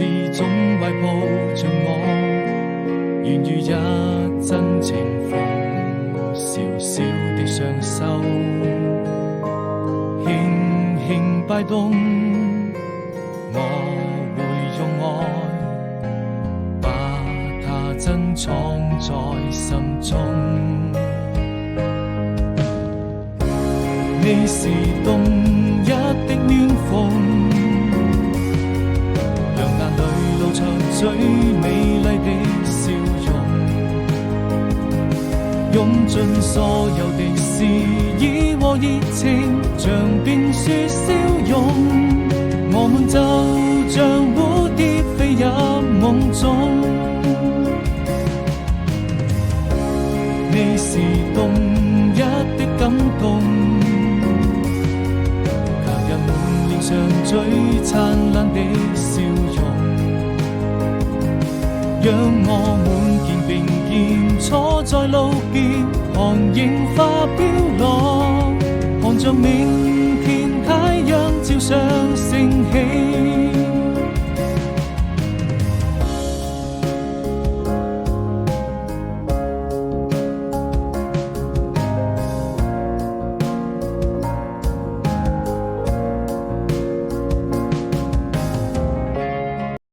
始終懷抱着我，願與一真情逢，小小的雙手，輕輕擺動，我會用愛把它珍藏在心中。你是動一的暖風，讓眼淚露出最美麗的笑容，用盡所有的詩意和熱情，像冰雪消融。我們就像蝴蝶飛入夢中，你是動一的感動，像最燦爛的笑容，讓我滿肩並肩坐在路邊，看櫻花飄落，看着明天太陽照常升起。